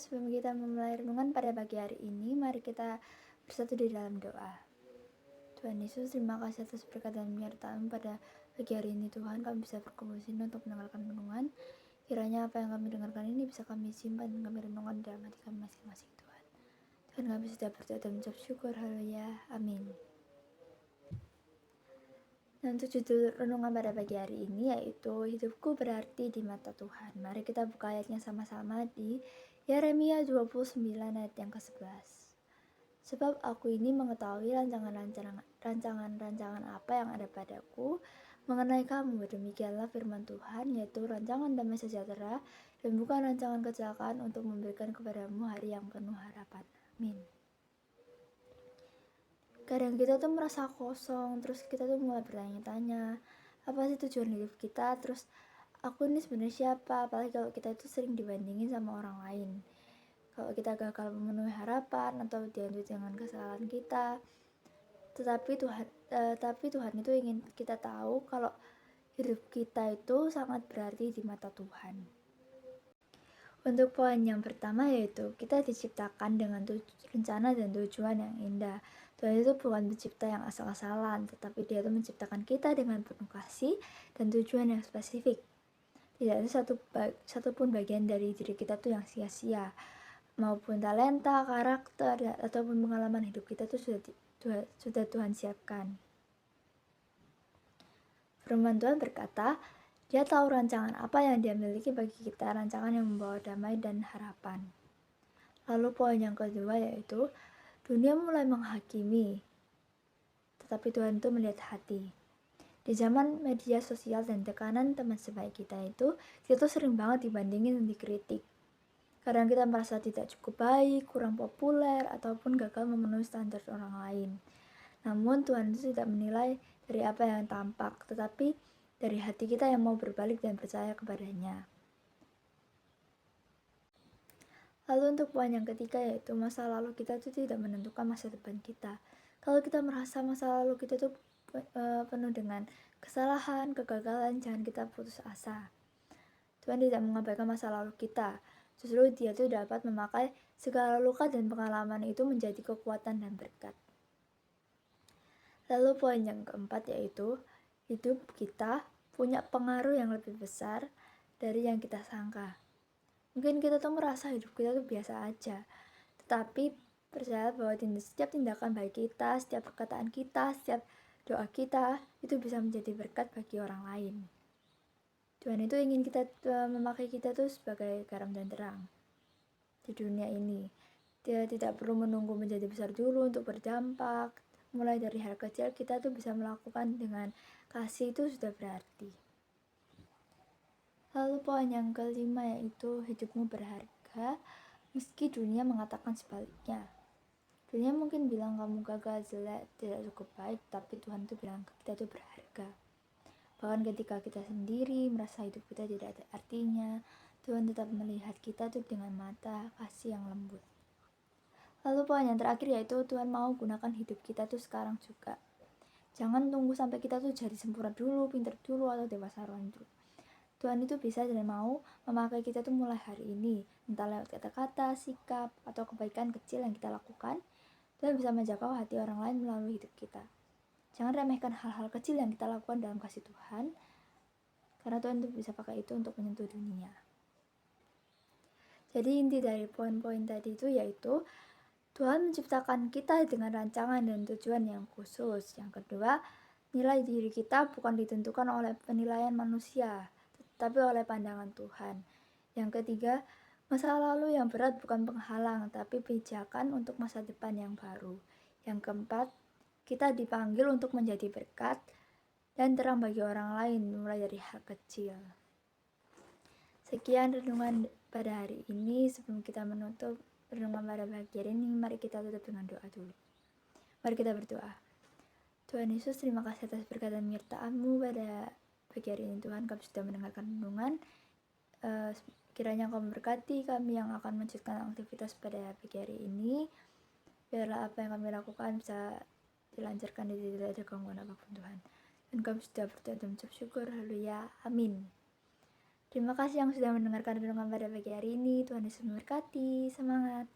Sebelum kita memulai renungan pada pagi hari ini, mari kita bersatu di dalam doa. Tuhan Yesus, terima kasih atas berkat dan penyertaan pada pagi hari ini. Tuhan, kami bisa berkumpul di sini untuk mendengarkan renungan. Kiranya apa yang kami dengarkan ini bisa kami simpan dan kami renungkan dalam hati kami masing-masing, Tuhan. Tuhan, kami sudah berdoa dan mengucap syukur. Haleluya. Amin. Dan untuk judul renungan pada pagi hari ini yaitu hidupku berarti di mata Tuhan. Mari kita buka ayatnya sama-sama di Yeremia 29 ayat yang ke-11. Sebab aku ini mengetahui rancangan-rancangan apa yang ada padaku mengenai kamu. Demikianlah firman Tuhan, yaitu rancangan damai sejahtera dan bukan rancangan kecelakaan, untuk memberikan kepadamu hari yang penuh harapan. Amin. Kadang kita tuh merasa kosong, terus kita tuh mulai bertanya-tanya, apa sih tujuan hidup kita, terus aku ini sebenarnya siapa, apalagi kalau kita itu sering dibandingin sama orang lain. Kalau kita gagal memenuhi harapan atau dihantui dengan kesalahan kita, tapi Tuhan itu ingin kita tahu kalau hidup kita itu sangat berarti di mata Tuhan. Untuk poin yang pertama yaitu kita diciptakan dengan rencana dan tujuan yang indah. Tuhan itu bukan pencipta yang asal-asalan, tetapi Dia itu menciptakan kita dengan penuh kasih dan tujuan yang spesifik. Tidak ada satupun bagian dari diri kita tuh yang sia-sia, maupun talenta, karakter, ataupun pengalaman hidup kita tuh sudah Tuhan siapkan. Firman Tuhan berkata, Dia tahu rancangan apa yang Dia miliki bagi kita, rancangan yang membawa damai dan harapan. Lalu poin yang kedua yaitu, dunia mulai menghakimi, tetapi Tuhan itu melihat hati. Di zaman media sosial dan tekanan teman sebaik kita tuh sering banget dibandingin dan dikritik. Kadang kita merasa tidak cukup baik, kurang populer, ataupun gagal memenuhi standar orang lain. Namun Tuhan itu tidak menilai dari apa yang tampak, tetapi dari hati kita yang mau berbalik dan percaya kepadanya. Lalu untuk poin yang ketiga yaitu masa lalu kita itu tidak menentukan masa depan kita. Kalau kita merasa masa lalu kita itu penuh dengan kesalahan, kegagalan, jangan kita putus asa. Tuhan tidak mengabaikan masa lalu kita. Justru Dia itu dapat memakai segala luka dan pengalaman itu menjadi kekuatan dan berkat. Lalu poin yang keempat yaitu hidup kita punya pengaruh yang lebih besar dari yang kita sangka. Mungkin kita tuh merasa hidup kita tuh biasa aja, tetapi percaya bahwa setiap tindakan baik kita, setiap perkataan kita, setiap doa kita itu bisa menjadi berkat bagi orang lain. Tuhan itu ingin kita memakai kita tuh sebagai garam dan terang di dunia ini. Dia tidak perlu menunggu menjadi besar dulu untuk berdampak. Mulai dari hal kecil kita tuh bisa melakukan dengan kasih, itu sudah berarti. Lalu poin yang kelima yaitu hidupmu berharga meski dunia mengatakan sebaliknya. Dunia mungkin bilang kamu gagal, jelek, tidak cukup baik, tapi Tuhan tuh bilang kita tuh berharga. Bahkan ketika kita sendiri merasa hidup kita tidak ada artinya, Tuhan tetap melihat kita tuh dengan mata kasih yang lembut. Lalu poin yang terakhir yaitu Tuhan mau gunakan hidup kita tuh sekarang juga. Jangan tunggu sampai kita tuh jadi sempurna dulu, pintar dulu, atau dewasa dulu. Tuhan itu bisa dan mau memakai kita tuh mulai hari ini, entah lewat kata-kata, sikap, atau kebaikan kecil yang kita lakukan. Tuhan bisa menjangkau hati orang lain melalui hidup kita. Jangan remehkan hal-hal kecil yang kita lakukan dalam kasih Tuhan, karena Tuhan itu bisa pakai itu untuk menyentuh dunia. Jadi inti dari poin-poin tadi itu yaitu Tuhan menciptakan kita dengan rancangan dan tujuan yang khusus. Yang kedua, nilai diri kita bukan ditentukan oleh penilaian manusia, tetapi oleh pandangan Tuhan. Yang ketiga, masa lalu yang berat bukan penghalang, tapi pijakan untuk masa depan yang baru. Yang keempat, kita dipanggil untuk menjadi berkat dan terang bagi orang lain, mulai dari hal kecil. Sekian renungan pada hari ini. Sebelum kita menutup renungan pada pagi hari ini, mari kita tutup dengan doa dulu. Mari kita berdoa. Tuhan Yesus, terima kasih atas berkat dan penyertaan-Mu pada pagi hari ini. Tuhan, kami sudah mendengarkan renungan. Kiranya Kau memberkati kami yang akan melanjutkan aktivitas pada pagi hari ini. Biarlah apa yang kami lakukan bisa dilancarkan dan tidak ada gangguan apapun, Tuhan. Dan kami sudah berdoa dan mengucap syukur. Haleluya. Amin. Terima kasih yang sudah mendengarkan renungan pada pagi hari ini. Tuhan Yesus memberkati. Semangat.